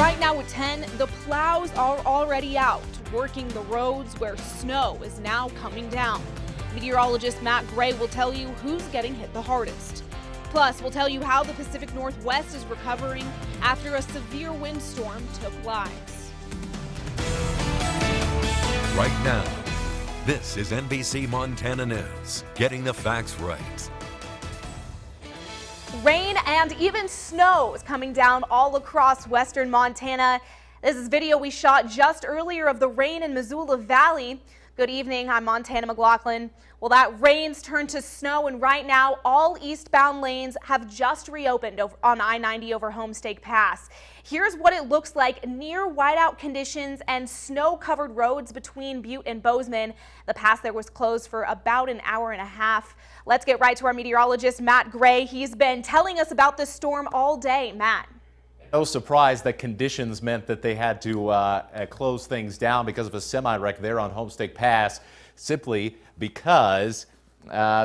right now at 10, the plows are already out, working the roads where snow is now coming down. Meteorologist Matt Gray will tell you who's getting hit the hardest. Plus, we'll tell you how the Pacific Northwest is recovering after a severe windstorm took lives. Right now, this is NBC Montana News, getting the facts right. Rain and even snow is coming down all across western Montana. This is video we shot just earlier of the rain in Missoula Valley. Good evening, I'm Montana McLaughlin. Well, that rain's turned to snow, and right now all eastbound lanes have just reopened on I-90 over Homestake Pass. Here's what it looks like near whiteout conditions and snow-covered roads between Butte and Bozeman. The pass there was closed for about an hour and a half. Let's get right to our meteorologist, Matt Gray. He's been telling us about this storm all day. Matt. No surprise that conditions meant that they had to close things down because of a semi-wreck there on Homestake Pass, simply because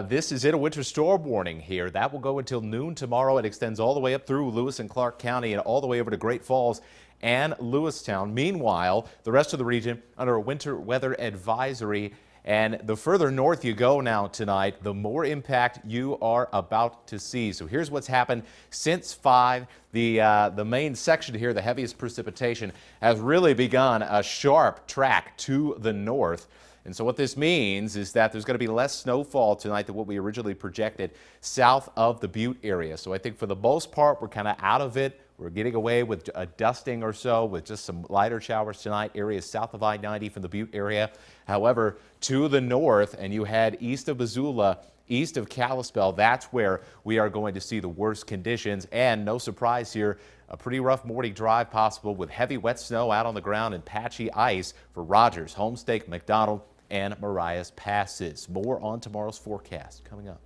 this is a winter storm warning here. That will go until noon tomorrow. It extends all the way up through Lewis and Clark County and all the way over to Great Falls and Lewistown. Meanwhile, the rest of the region under a winter weather advisory. And the further north you go now tonight, the more impact you are about to see. So here's what's happened since 5. The main section here, the heaviest precipitation, has really begun a sharp track to the north. And so what this means is that there's going to be less snowfall tonight than what we originally projected south of the Butte area. So I think for the most part, we're kind of out of it. We're getting away with a dusting or so with just some lighter showers tonight, areas south of I-90 from the Butte area. However, to the north, and you head east of Missoula, east of Kalispell, that's where we are going to see the worst conditions. And no surprise here, a pretty rough morning drive possible with heavy wet snow out on the ground and patchy ice for Rogers, Homestake, McDonald, and Marias Passes. More on tomorrow's forecast coming up.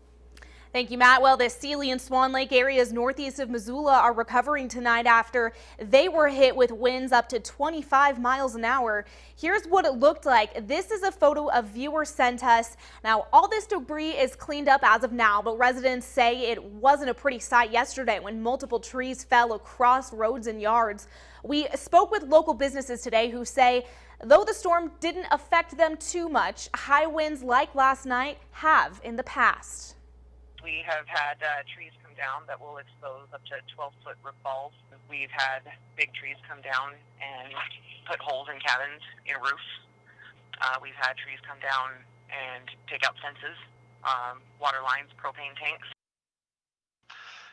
Thank you, Matt. Well, the Sealy and Swan Lake areas northeast of Missoula are recovering tonight after they were hit with winds up to 25 miles an hour. Here's what it looked like. This is a photo a viewer sent us. Now, all this debris is cleaned up as of now, but residents say it wasn't a pretty sight yesterday when multiple trees fell across roads and yards. We spoke with local businesses today who say though the storm didn't affect them too much, high winds like last night have in the past. We have had trees come down that will expose up to 12-foot roof balls. We've had big trees come down and put holes in cabins in roofs. We've had trees come down and take out fences, water lines, propane tanks.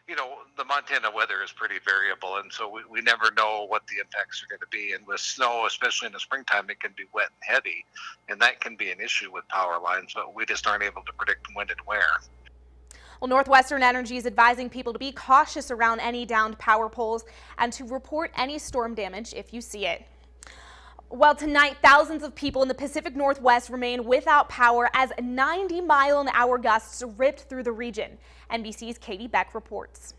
You know, the Montana weather is pretty variable, and so we never know what the impacts are going to be. And with snow, especially in the springtime, it can be wet and heavy, and that can be an issue with power lines, but we just aren't able to predict when and where. Well, Northwestern Energy is advising people to be cautious around any downed power poles and to report any storm damage if you see it. Well, tonight, thousands of people in the Pacific Northwest remain without power as 90-mile-an-hour gusts ripped through the region. NBC's Katie Beck reports.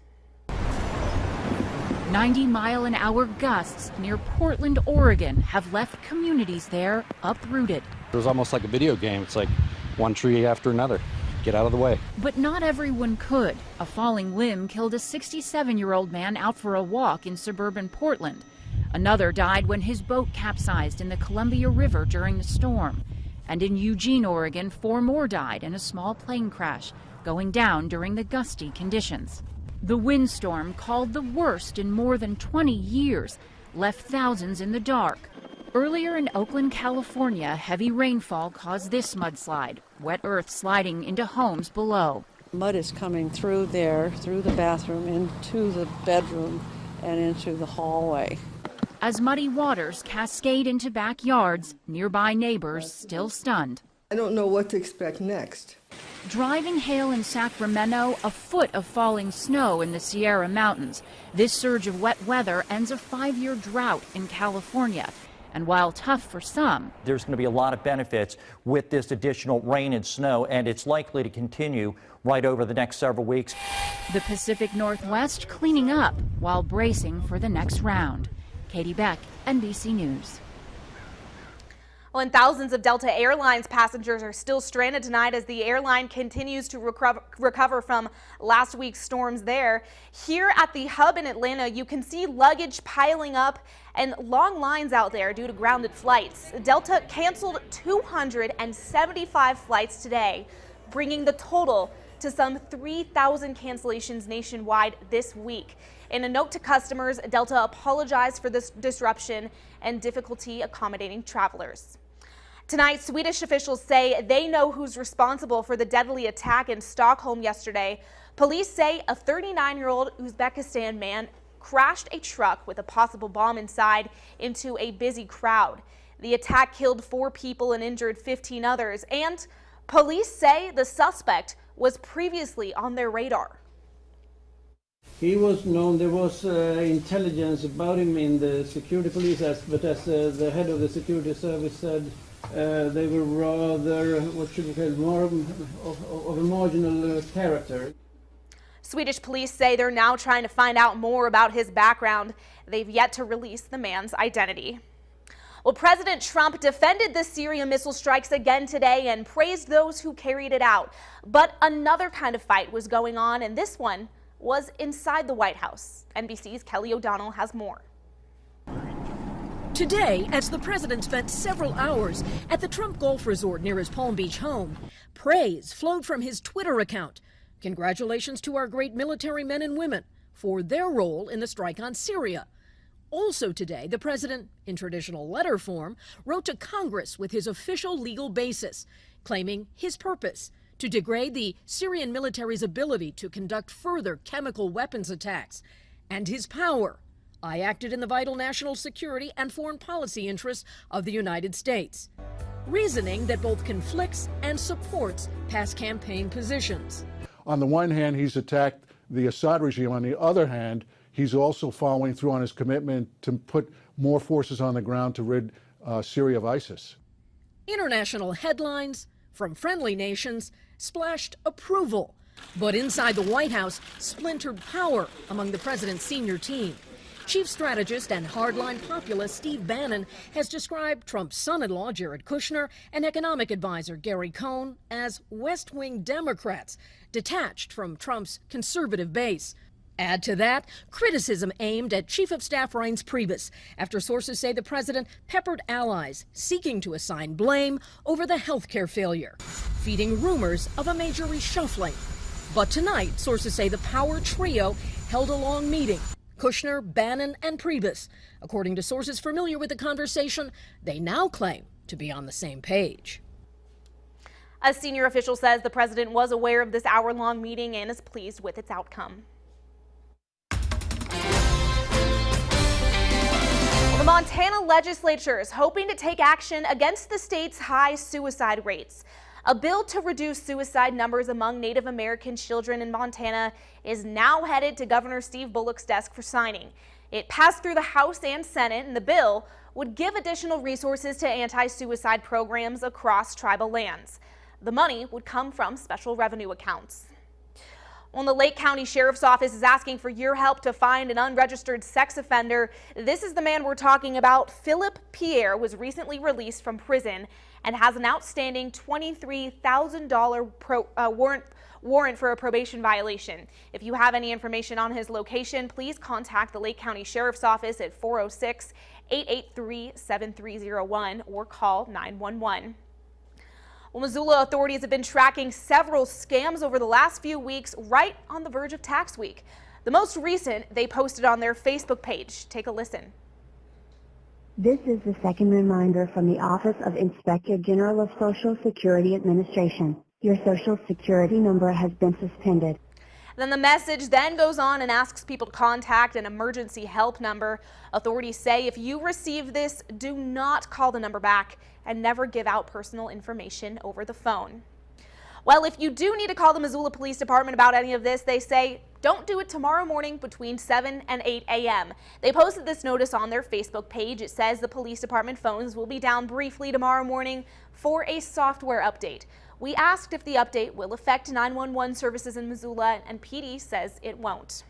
90-mile-an-hour gusts near Portland, Oregon have left communities there uprooted. It was almost like a video game. It's like one tree after another. Get out of the way. But not everyone could. A falling limb killed a 67-year-old man out for a walk in suburban Portland. Another died when his boat capsized in the Columbia River during the storm. And in Eugene, Oregon, 4 more died in a small plane crash, going down during the gusty conditions. The windstorm, called the worst in more than 20 years, left thousands in the dark. Earlier in Oakland, California, heavy rainfall caused this mudslide, wet earth sliding into homes below. Mud is coming through there, through the bathroom, into the bedroom, and into the hallway. As muddy waters cascade into backyards, nearby neighbors still stunned. I don't know what to expect next. Driving hail in Sacramento, a foot of falling snow in the Sierra Mountains. This surge of wet weather ends a 5-year drought in California. And while tough for some, there's going to be a lot of benefits with this additional rain and snow, and it's likely to continue right over the next several weeks. The Pacific Northwest cleaning up while bracing for the next round. Katie Beck, NBC News. Well, and thousands of Delta Airlines passengers are still stranded tonight as the airline continues to recover from last week's storms there. Here at the hub in Atlanta, you can see luggage piling up and long lines out there due to grounded flights. Delta canceled 275 flights today, bringing the total to some 3,000 cancellations nationwide this week. In a note to customers, Delta apologized for this disruption and difficulty accommodating travelers. Tonight, Swedish officials say they know who's responsible for the deadly attack in Stockholm yesterday. Police say a 39-year-old Uzbekistan man crashed a truck with a possible bomb inside into a busy crowd. The attack killed 4 people and injured 15 others, and police say the suspect was previously on their radar. He was known, there was intelligence about him in the security police, but as the head of the security service said, they were rather, what should we say, more of a marginal character. Swedish police say they're now trying to find out more about his background. They've yet to release the man's identity. Well, President Trump defended the Syria missile strikes again today and praised those who carried it out. But another kind of fight was going on, and this one was inside the White House. NBC's Kelly O'Donnell has more. Today, as the president spent several hours at the Trump Golf Resort near his Palm Beach home, praise flowed from his Twitter account. Congratulations to our great military men and women for their role in the strike on Syria. Also today, the president, in traditional letter form, wrote to Congress with his official legal basis, claiming his purpose to degrade the Syrian military's ability to conduct further chemical weapons attacks, and his power. I acted in the vital national security and foreign policy interests of the United States. Reasoning that both conflicts and supports past campaign positions. On the one hand, he's attacked the Assad regime. On the other hand, he's also following through on his commitment to put more forces on the ground to rid Syria of ISIS. International headlines from friendly nations splashed approval. But inside the White House, splintered power among the president's senior team. Chief strategist and hardline populist Steve Bannon has described Trump's son-in-law, Jared Kushner, and economic advisor Gary Cohn as West Wing Democrats, detached from Trump's conservative base. Add to that criticism aimed at Chief of Staff Reince Priebus after sources say the president peppered allies seeking to assign blame over the health care failure, feeding rumors of a major reshuffling. But tonight, sources say the power trio held a long meeting. Kushner, Bannon, and Priebus. According to sources familiar with the conversation, they now claim to be on the same page. A senior official says the president was aware of this hour-long meeting and is pleased with its outcome. Well, the Montana legislature is hoping to take action against the state's high suicide rates. A bill to reduce suicide numbers among Native American children in Montana is now headed to Governor Steve Bullock's desk for signing. It passed through the House and Senate, and the bill would give additional resources to anti-suicide programs across tribal lands. The money would come from special revenue accounts. Well, the Lake County Sheriff's Office is asking for your help to find an unregistered sex offender. This is the man we're talking about. Philip Pierre was recently released from prison and has an outstanding $23,000 warrant for a probation violation. If you have any information on his location, please contact the Lake County Sheriff's Office at 406-883-7301 or call 911. Well, Missoula authorities have been tracking several scams over the last few weeks, right on the verge of tax week. The most recent they posted on their Facebook page. Take a listen. This is the second reminder from the Office of Inspector General of Social Security Administration. Your Social Security number has been suspended. Then the message then goes on and asks people to contact an emergency help number. Authorities say if you receive this, do not call the number back and never give out personal information over the phone. Well, if you do need to call the Missoula Police Department about any of this, they say don't do it tomorrow morning between 7 and 8 a.m. They posted this notice on their Facebook page. It says the police department phones will be down briefly tomorrow morning for a software update. We asked if the update will affect 911 services in Missoula, and PD says it won't.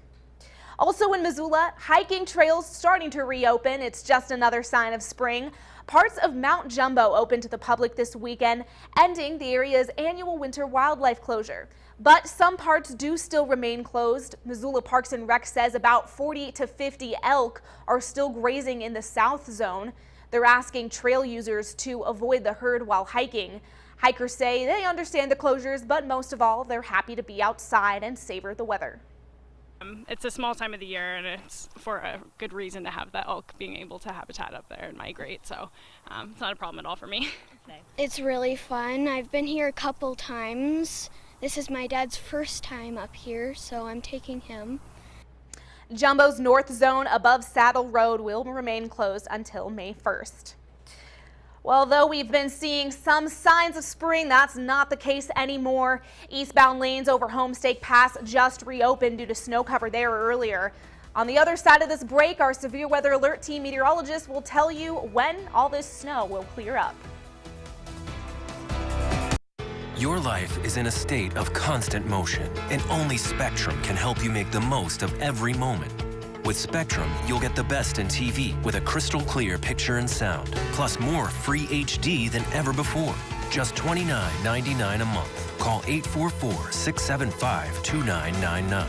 Also in Missoula, hiking trails starting to reopen. It's just another sign of spring. Parts of Mount Jumbo opened to the public this weekend, ending the area's annual winter wildlife closure. But some parts do still remain closed. Missoula Parks and Rec says about 40 to 50 elk are still grazing in the south zone. They're asking trail users to avoid the herd while hiking. Hikers say they understand the closures, but most of all, they're happy to be outside and savor the weather. It's a small time of the year, and it's for a good reason to have the elk being able to habitat up there and migrate, so it's not a problem at all for me. It's really fun. I've been here a couple times. This is my dad's first time up here, so I'm taking him. Jumbo's north zone above Saddle Road will remain closed until May 1st. Well, though we've been seeing some signs of spring, that's not the case anymore. Eastbound lanes over Homestake Pass just reopened due to snow cover there earlier. On the other side of this break, our severe weather alert team meteorologist will tell you when all this snow will clear up. Your life is in a state of constant motion, and only Spectrum can help you make the most of every moment. With Spectrum, you'll get the best in TV with a crystal clear picture and sound, plus more free HD than ever before. Just $29.99 a month. Call 844-675-2999.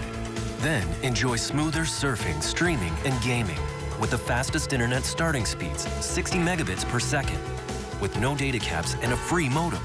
Then enjoy smoother surfing, streaming, and gaming with the fastest internet starting speeds, 60 megabits per second, with no data caps and a free modem.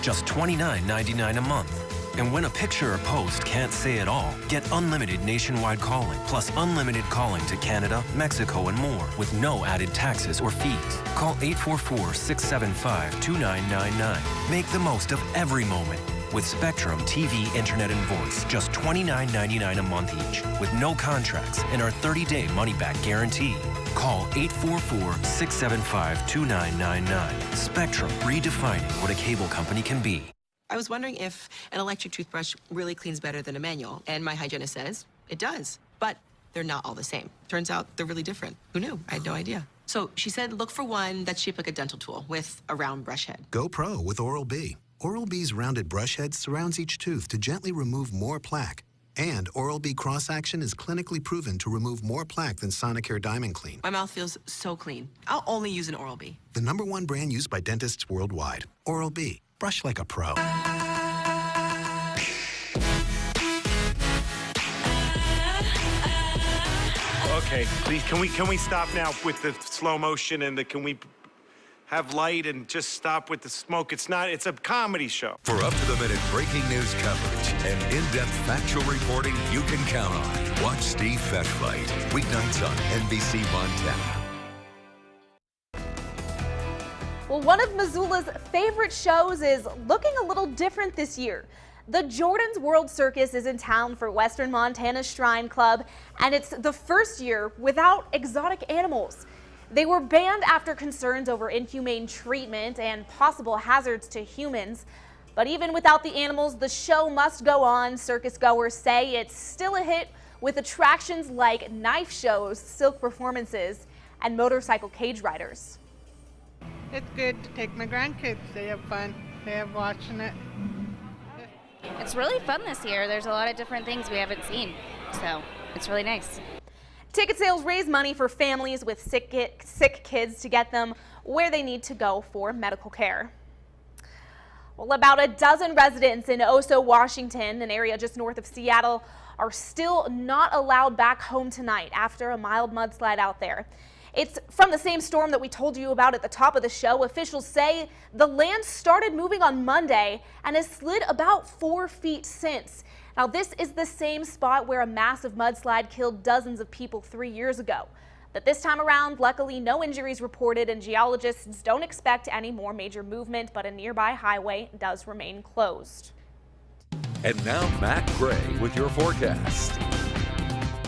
Just $29.99 a month. And when a picture or post can't say it all, get unlimited nationwide calling, plus unlimited calling to Canada, Mexico, and more, with no added taxes or fees. Call 844-675-2999. Make the most of every moment with Spectrum TV, Internet, and Voice. Just $29.99 a month each, with no contracts and our 30-day money-back guarantee. Call 844-675-2999. Spectrum, redefining what a cable company can be. I was wondering if an electric toothbrush really cleans better than a manual, and my hygienist says it does. But they're not all the same. Turns out they're really different. Who knew? I had no idea. So she said look for one that's shaped like a dental tool with a round brush head. Go pro with Oral-B. Oral-B's rounded brush head surrounds each tooth to gently remove more plaque. And Oral-B cross-action is clinically proven to remove more plaque than Sonicare Diamond Clean. My mouth feels so clean. I'll only use an Oral-B. The #1 brand used by dentists worldwide. Oral-B. Brush like a pro. Okay, please, can we stop now with the slow motion and can we have light and just stop with the smoke? It's a comedy show. For up-to-the-minute breaking news coverage and in-depth factual reporting you can count on, watch Steve Feshlight, weeknights on NBC Montana. Well, one of Missoula's favorite shows is looking a little different this year. The Jordan's World Circus is in town for Western Montana's Shrine Club, and it's the first year without exotic animals. They were banned after concerns over inhumane treatment and possible hazards to humans. But even without the animals, the show must go on. Circus goers say it's still a hit with attractions like knife shows, silk performances, and motorcycle cage riders. It's good to take my grandkids. They have fun. They have watching it. It's really fun this year. There's a lot of different things we haven't seen, so it's really nice. Ticket sales raise money for families with sick kids to get them where they need to go for medical care. Well, about a dozen residents in Oso, Washington, an area just north of Seattle, are still not allowed back home tonight after a mild mudslide out there. It's from the same storm that we told you about at the top of the show. Officials say the land started moving on Monday and has slid about 4 feet since. Now, this is the same spot where a massive mudslide killed dozens of people 3 years ago. But this time around, luckily, no injuries reported, and geologists don't expect any more major movement, but a nearby highway does remain closed. And now Matt Gray with your forecast.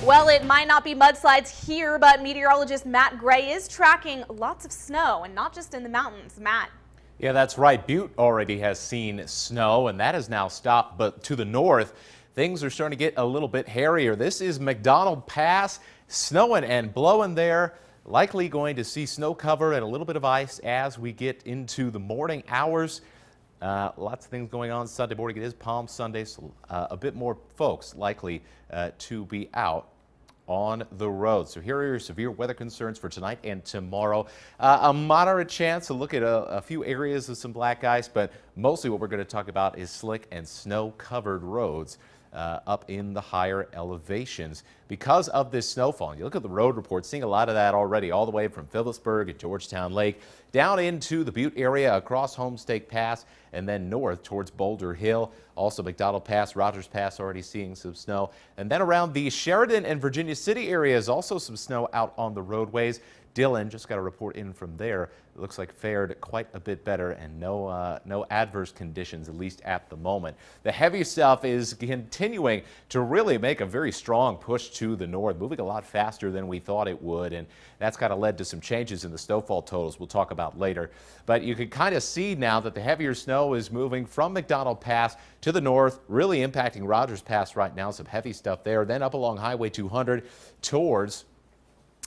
Well, it might not be mudslides here, but meteorologist Matt Gray is tracking lots of snow, and not just in the mountains. Matt. Yeah, that's right. Butte already has seen snow, and that has now stopped. But to the north, things are starting to get a little bit hairier. This is McDonald Pass, snowing and blowing there. Likely going to see snow cover and a little bit of ice as we get into the morning hours. Lots of things going on Sunday morning. It is Palm Sunday, so a bit more folks likely to be out on the road. So here are your severe weather concerns for tonight and tomorrow. A moderate chance to look at a few areas of some black ice, but mostly what we're going to talk about is slick and snow-covered roads up in the higher elevations because of this snowfall. You look at the road report, seeing a lot of that already, all the way from Phillipsburg and Georgetown Lake down into the Butte area, across Homestake Pass, and then north towards Boulder Hill. Also McDonald Pass, Rogers Pass already seeing some snow. And then around the Sheridan and Virginia City areas, also some snow out on the roadways. Dillon just got a report in from there. It looks like fared quite a bit better, and no adverse conditions, at least at the moment. The heavy stuff is continuing to really make a very strong push to the north, moving a lot faster than we thought it would, and that's kind of led to some changes in the snowfall totals we'll talk about later. But you can kind of see now that the heavier snow is moving from McDonald Pass to the north, really impacting Rogers Pass right now. Some heavy stuff there. Then up along Highway 200 towards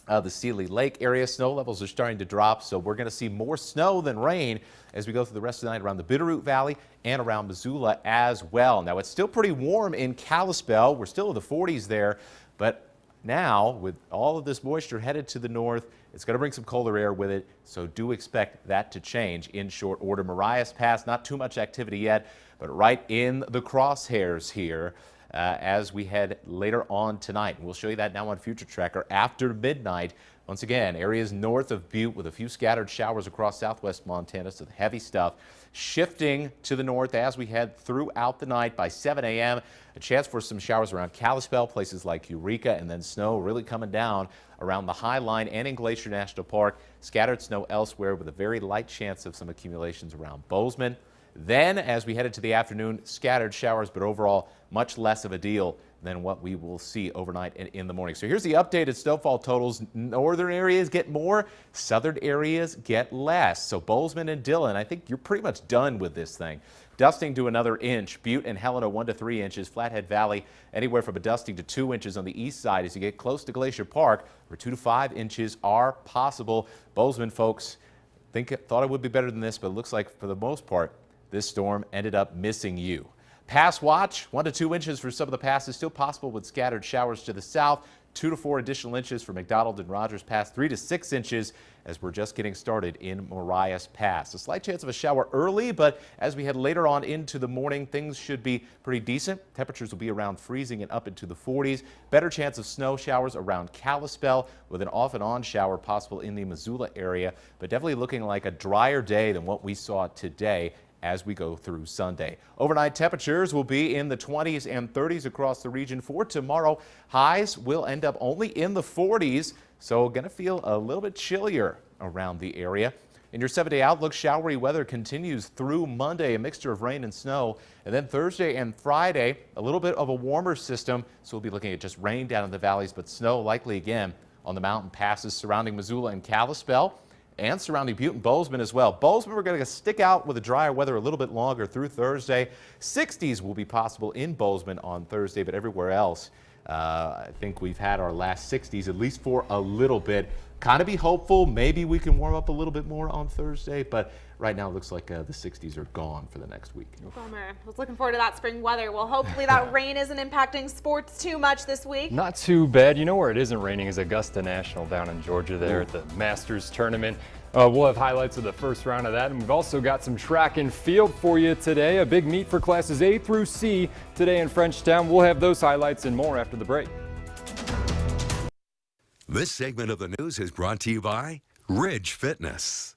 the Seeley Lake area. Snow levels are starting to drop, so we're going to see more snow than rain as we go through the rest of the night around the Bitterroot Valley and around Missoula as well. Now, it's still pretty warm in Kalispell. We're still in the 40s there, but now with all of this moisture headed to the north, it's going to bring some colder air with it, so do expect that to change in short order. Marias Pass, not too much activity yet, but right in the crosshairs here as we head later on tonight. We'll show you that now on Future Tracker after midnight. Once again, areas north of Butte with a few scattered showers across southwest Montana, so the heavy stuff shifting to the north as we head throughout the night. By 7 a.m., a chance for some showers around Kalispell, places like Eureka, and then snow really coming down around the High Line and in Glacier National Park. Scattered snow elsewhere with a very light chance of some accumulations around Bozeman. Then, as we head into the afternoon, scattered showers, but overall much less of a deal than what we will see overnight and in the morning. So here's the updated snowfall totals. Northern areas get more, southern areas get less. So Bozeman and Dillon, I think you're pretty much done with this thing. Dusting to another inch. Butte and Helena 1 to 3 inches. Flathead Valley anywhere from a dusting to 2 inches on the east side as you get close to Glacier Park, where 2 to 5 inches are possible. Bozeman folks thought it would be better than this, but it looks like for the most part this storm ended up missing you. Pass watch, 1 to 2 inches for some of the passes, still possible with scattered showers to the south. 2 to 4 additional inches for McDonald and Rogers Pass, 3 to 6 inches as we're just getting started in Marias Pass. A slight chance of a shower early, but as we head later on into the morning, things should be pretty decent. Temperatures will be around freezing and up into the 40s. Better chance of snow showers around Kalispell with an off and on shower possible in the Missoula area, but definitely looking like a drier day than what we saw today as we go through Sunday. Overnight temperatures will be in the 20s and 30s across the region for tomorrow. Highs will end up only in the 40s, so going to feel a little bit chillier around the area. In your 7-day outlook, showery weather continues through Monday, a mixture of rain and snow. And then Thursday and Friday, a little bit of a warmer system, so we'll be looking at just rain down in the valleys, but snow likely again on the mountain passes surrounding Missoula and Kalispell, and surrounding Butte and Bozeman as well. Bozeman, we're going to stick out with the drier weather a little bit longer through Thursday. 60s will be possible in Bozeman on Thursday, but everywhere else, I think we've had our last 60s, at least for a little bit. Kind of be hopeful. Maybe we can warm up a little bit more on Thursday, but right now it looks like the 60s are gone for the next week. Bummer. I was looking forward to that spring weather. Well, hopefully that rain isn't impacting sports too much this week. Not too bad. You know where it isn't raining is Augusta National down in Georgia there at the Masters tournament. We'll have highlights of the first round of that, and we've also got some track and field for you today. A big meet for classes A through C today in Frenchtown. We'll have those highlights and more after the break. This segment of the news is brought to you by Ridge Fitness.